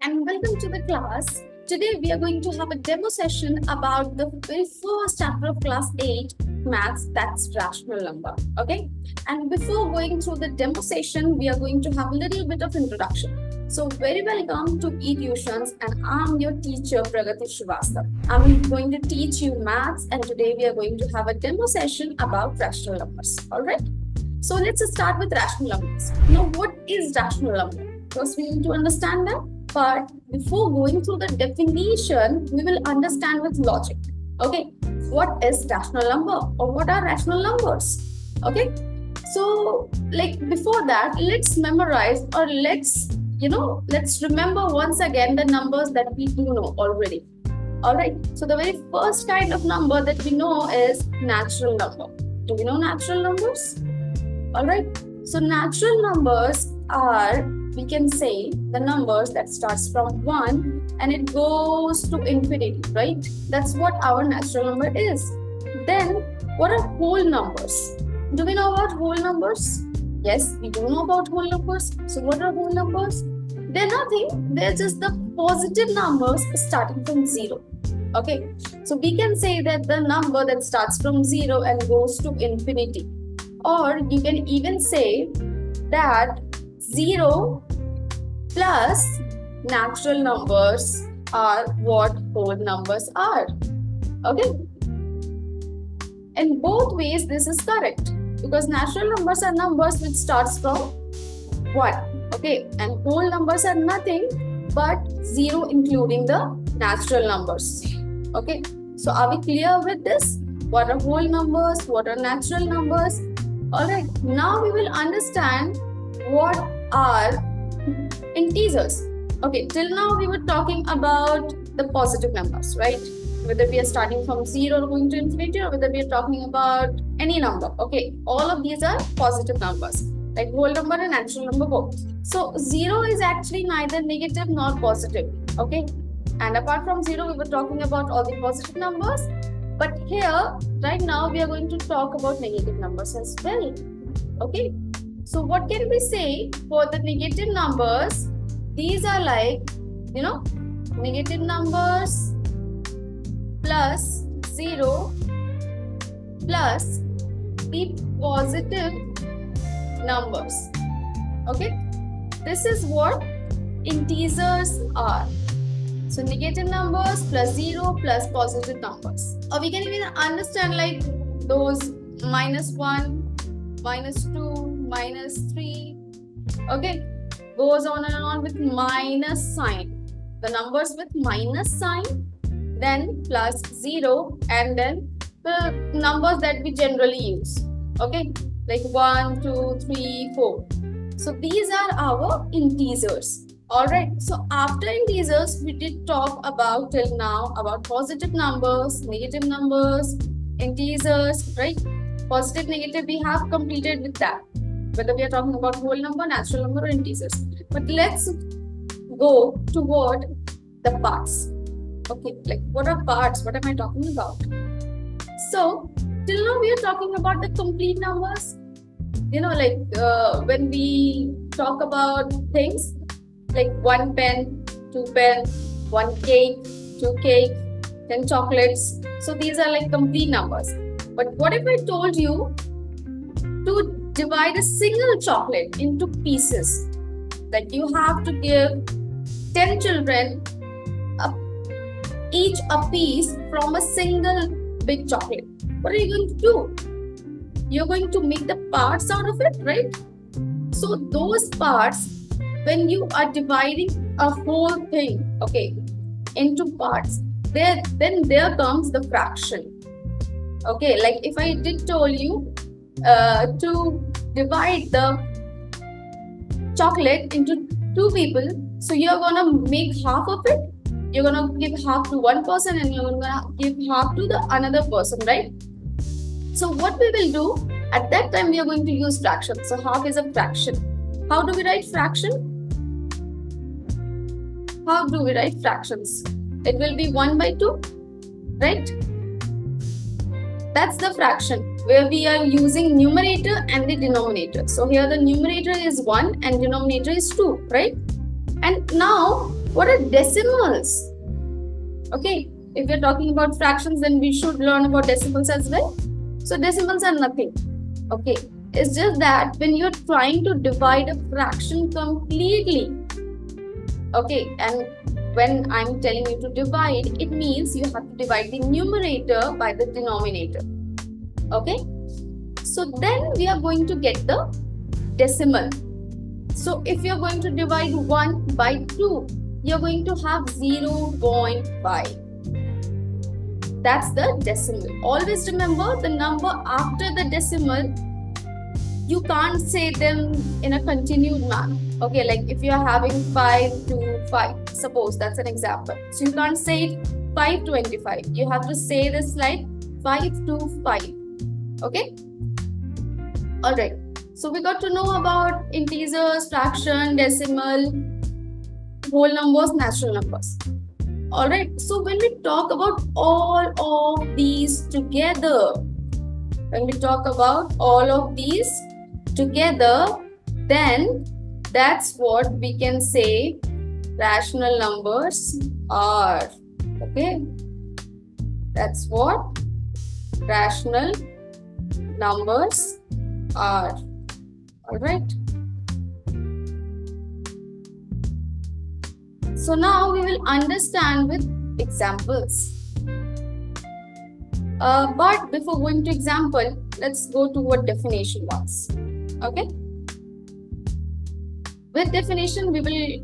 and welcome to the class. Today we are going to have a demo session about the very first chapter of class 8 maths, that's rational number. Okay, and before going through the demo session, we are going to have a little bit of introduction. So very welcome to eTutions, and I'm your teacher Pragati Srivastava. I'm going to teach you maths, and today we are going to have a demo session about rational numbers. All right, so let's start with rational numbers. Now, what is rational number? First, we need to understand that. But before going through the definition, we will understand with logic. Okay, what is rational number or what are rational numbers? Okay, so like before that, let's memorize or let's remember once again the numbers that we do know already. All right, so the very first kind of number that we know is natural number. Do we know natural numbers? All right, so natural numbers are, we can say, the numbers that starts from 1 and it goes to infinity, right? That's what our natural number is. Then what are whole numbers? Do we know about whole numbers? Yes, we do know about whole numbers. So what are whole numbers? They're nothing, they're just the positive numbers starting from 0. Okay, so we can say that the number that starts from 0 and goes to infinity. Or you can even say that 0 plus natural numbers are what whole numbers are. Okay? In both ways, this is correct because natural numbers are numbers which starts from 1. Okay? And whole numbers are nothing but 0 including the natural numbers. Okay? So are we clear with this? What are whole numbers? What are natural numbers? Alright, now we will understand what are integers. Okay, till now we were talking about the positive numbers, right? Whether we are starting from 0 going to infinity or whether we are talking about any number. Okay, all of these are positive numbers, like whole number and natural number both. So 0 is actually neither negative nor positive. Okay, and apart from 0, we were talking about all the positive numbers. But here, right now, we are going to talk about negative numbers as well. Okay, so what can we say for the negative numbers? These are like, negative numbers plus 0 plus the positive numbers. Okay, this is what integers are. So negative numbers plus 0 plus positive numbers. Or we can even understand like those -1, -2, -3. Okay, goes on and on with minus sign. The numbers with minus sign, then plus 0, and then the numbers that we generally use. Okay, like 1, 2, 3, 4. So these are our integers. Alright, so after integers, we did talk about till now about positive numbers, negative numbers, integers, right? Positive, negative, we have completed with that. Whether we are talking about whole number, natural number, or integers. But let's go toward the parts. Okay, like what are parts? What am I talking about? So, till now we are talking about the complete numbers. When we talk about things, like 1 pen, 2 pen, 1 cake, 2 cake, 10 chocolates. So these are like complete numbers. But what if I told you to divide a single chocolate into pieces? Like you have to give 10 children each a piece from a single big chocolate. What are you going to do? You're going to make the parts out of it, right? So those parts, when you are dividing a whole thing, okay, into parts, then there comes the fraction. Okay, like if I did told you to divide the chocolate into 2 people, so you're gonna make half of it, you're gonna give half to one person and you're gonna give half to the another person, right? So what we will do, at that time we are going to use fraction. So half is a fraction. How do we write fraction? How do we write fractions? It will be 1 by 2, right? That's the fraction where we are using numerator and the denominator. So here the numerator is 1 and denominator is 2, right? And now What are decimals? Okay, if we're talking about fractions, then we should learn about decimals as well. So decimals are nothing. Okay, it's just that when you're trying to divide a fraction completely, okay, and when I'm telling you to divide, it means you have to divide the numerator by the denominator. Okay, so then we are going to get the decimal. So if you're going to divide 1 by 2, you're going to have 0.5. That's the decimal. Always remember the number after the decimal, you can't say them in a continued manner. Okay, like if you're having 5 to 5, suppose that's an example. So you can't say it 525. You have to say this like 5 to 5. Okay? Alright. So we got to know about integers, fraction, decimal, whole numbers, natural numbers. Alright. So when we talk about all of these together, then that's what we can say rational numbers are. Okay. That's what rational numbers are. All right. So now we will understand with examples. But before going to example, let's go to what definition was. Okay. With definition, we will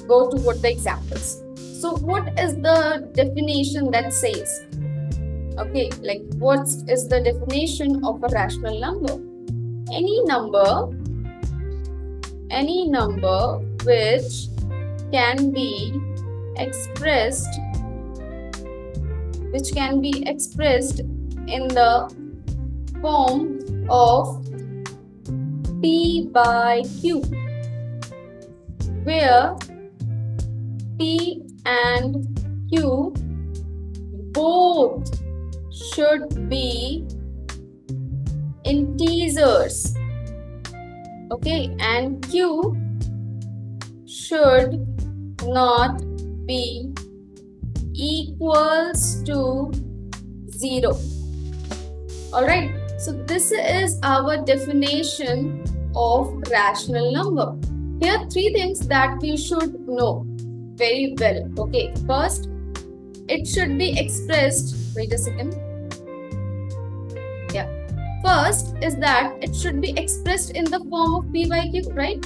go to what the examples. So what is the definition that says? Okay, like what is the definition of a rational number? Any number which can be expressed in the form of P by Q, where P and Q both should be integers. Okay, and Q should not be equals to 0. Alright, so this is our definition of rational number. Here are 3 things that we should know very well. Okay, first, it should be expressed. Wait a second. Yeah. First is that it should be expressed in the form of P by Q, right?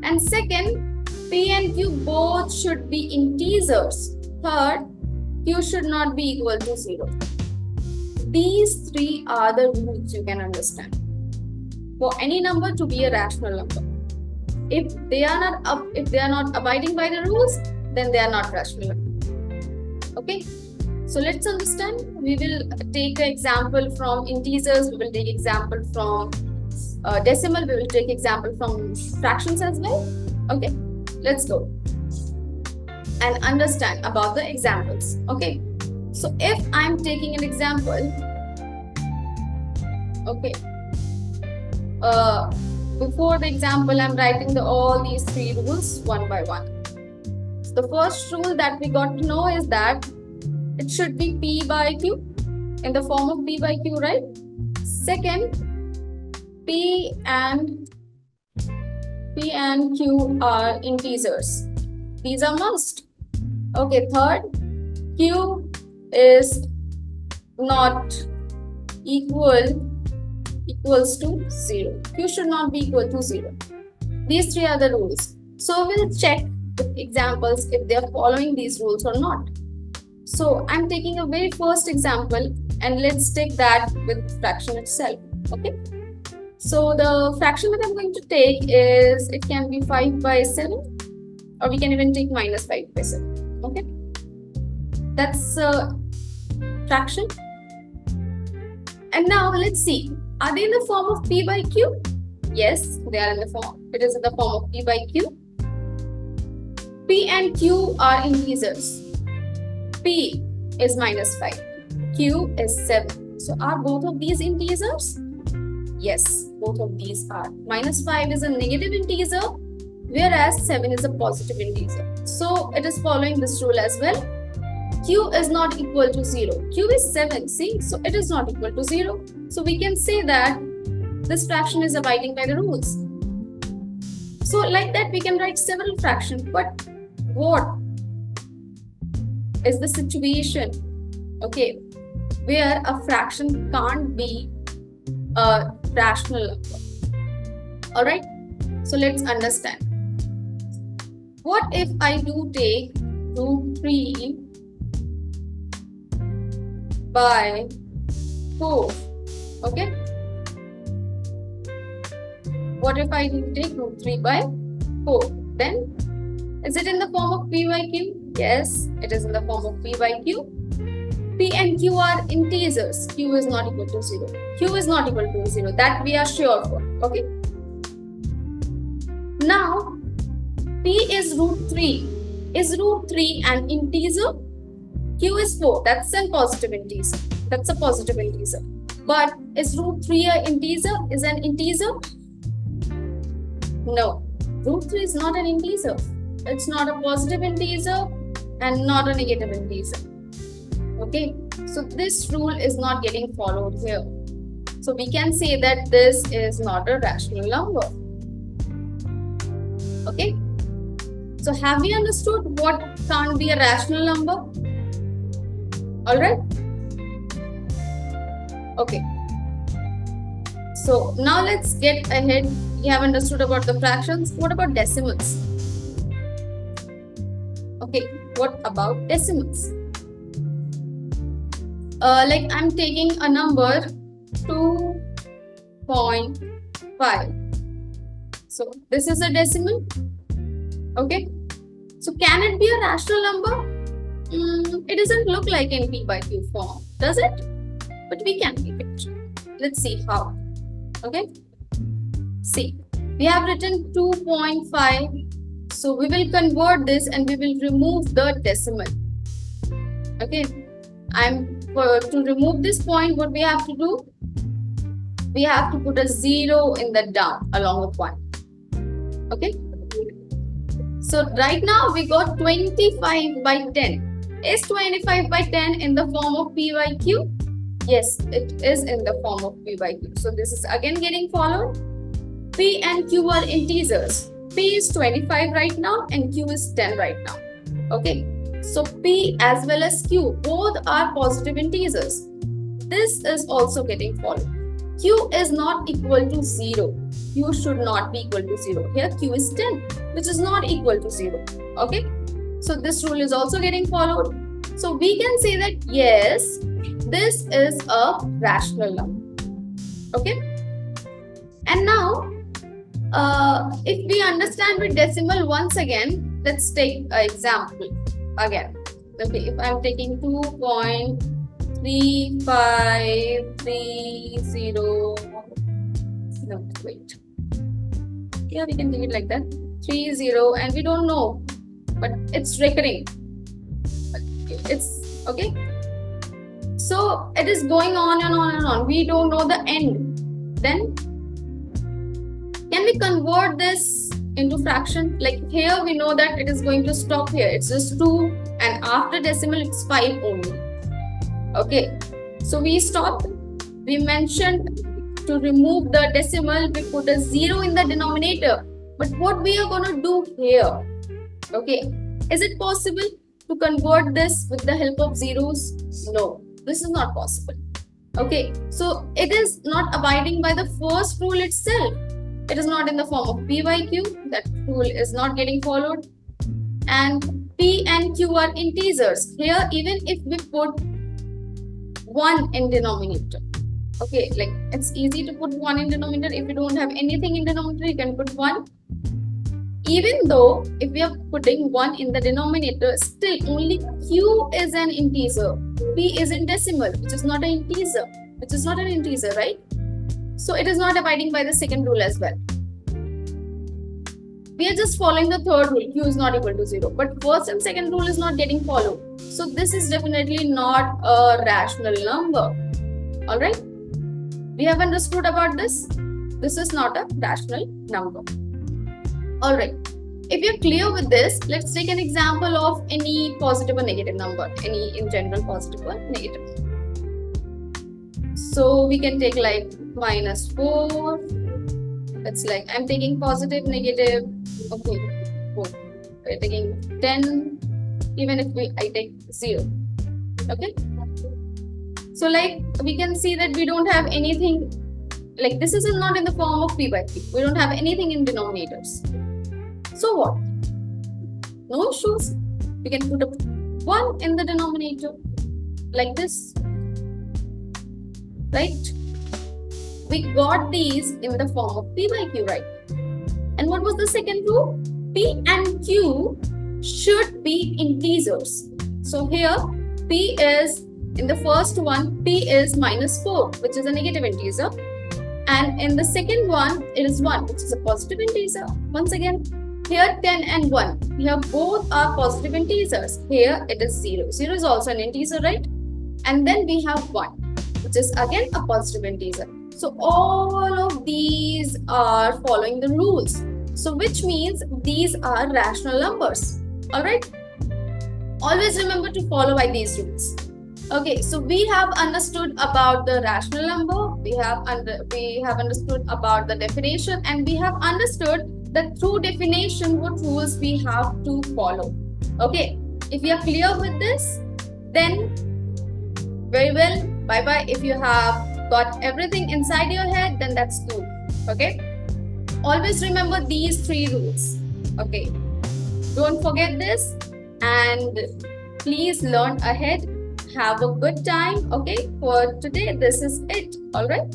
And second, P and Q both should be integers. Third, Q should not be equal to 0. These 3 are the rules you can understand for any number to be a rational number. If they are not abiding by the rules, then they are not rational number. Okay, so let's understand. We will take an example from integers. We will take example from decimal. We will take example from fractions as well. Okay, let's go and understand about the examples. Okay, so if I'm taking an example, okay, before the example, I'm writing all these 3 rules one by one. So the first rule that we got to know is that it should be P by Q, in the form of P by Q, right? Second, P and Q are integers. These are must. Okay, third, Q is not equals to 0. Q should not be equal to 0. These 3 are the rules. So we'll check with examples if they are following these rules or not. So I'm taking a very first example, and let's take that with fraction itself. Okay. So the fraction that I'm going to take is, it can be 5 by 7, or we can even take minus 5 by 7. Okay. That's a fraction. And now let's see. Are they in the form of P by Q? Yes, they are in the form. It is in the form of P by Q. P and Q are integers. P is minus 5. Q is 7. So are both of these integers? Yes, both of these are. Minus 5 is a negative integer. whereas 7 is a positive integer. So it is following this rule as well. Q is not equal to 0. Q is 7, see? So it is not equal to 0. So we can say that this fraction is abiding by the rules. So like that we can write several fractions. But what is the situation, okay, where a fraction can't be a rational number? Alright, so let's understand. What if I do take root 3 by 4? Okay. What if I take root 3 by 4? Then is it in the form of p by q? Yes, it is in the form of p by q. P and q are integers. Q is not equal to 0. Q is not equal to 0. That we are sure for. Okay. Now, p is root 3. Is root 3 an integer? Q is 4. That's a positive integer. That's a positive integer. But is root 3 an integer? Is an integer? No. Root 3 is not an integer. It's not a positive integer and not a negative integer. Okay. So this rule is not getting followed here. So we can say that this is not a rational number. Okay. So have we understood what can't be a rational number? Alright? Okay. So now let's get ahead. You have understood about the fractions. What about decimals? Okay, what about decimals? Like I'm taking a number 2.5. So this is a decimal. Okay. So can it be a rational number? It doesn't look like in p by q form, does it? But we can keep it. Let's see how. Okay. See, we have written 2.5. So we will convert this and we will remove the decimal. Okay. To remove this point, what we have to do? We have to put a 0 in the down along with 1. Okay. So right now we got 25 by 10. Is 25 by 10 in the form of p by q? Yes, it is in the form of p by q. So this is again getting followed. P and q are integers. P is 25 right now and q is 10 right now. Okay. So p as well as q both are positive integers. This is also getting followed. Q is not equal to 0. Q should not be equal to 0. Here q is 10, which is not equal to 0. Okay. So this rule is also getting followed. So we can say that yes, this is a rational number. Okay. And now, if we understand with decimal once again, let's take an example again. Okay, if I'm taking 2.3530, no, wait. Yeah, we can take it like that. 30, and we don't know, but it's recurring. It's okay. So it is going on and on and on. We don't know the end. Then can we convert this into fraction? Like here we know that it is going to stop here. It's just 2 and after decimal it's 5 only. Okay. So we stopped. We mentioned to remove the decimal, we put a 0 in the denominator. But what we are going to do here? Okay. Is it possible to convert this with the help of zeros? No. This is not possible. Okay, so it is not abiding by the first rule itself. It is not in the form of p by q. That rule is not getting followed. And p and q are integers. Here, even if we put 1 in denominator. Okay, like it's easy to put 1 in denominator. If you don't have anything in denominator, you can put 1. Even though if we are putting 1 in the denominator, still only q is an integer. P is in decimal, which is not an integer. Which is not an integer, right? So it is not abiding by the second rule as well. We are just following the third rule. Q is not equal to 0. But first and second rule is not getting followed. So this is definitely not a rational number. Alright? We have understood about this. This is not a rational number. Alright. if you're clear with this, let's take an example of any positive or negative number, any in general positive or negative. So we can take like -4. It's like I'm taking positive, negative. Okay, we're taking 10. Even if I take 0. Okay. So like we can see that we don't have anything. Like this is not in the form of p by p. We don't have anything in denominators. So what? No issues. We can put a 1 in the denominator like this. Right? We got these in the form of p by q, right? And what was the second rule? P and q should be integers. So here p is, in the first one, p is -4, which is a negative integer. And in the second one, it is 1, which is a positive integer. Once again, here 10 and 1. Here both are positive integers. Here it is 0. 0 is also an integer, right? And then we have 1, which is again a positive integer. So all of these are following the rules. So which means these are rational numbers. Alright? Always remember to follow by these rules. Okay, so we have understood about the rational number, we have understood about the definition, and we have understood that through definition what rules we have to follow. Okay, if you are clear with this, then very well, bye-bye. If you have got everything inside your head, then that's good. Okay, always remember these 3 rules. Okay, don't forget this, and please learn ahead. Have a good time. Okay, for today this is it. All right,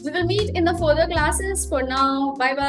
we will meet in the further classes. For now, bye bye.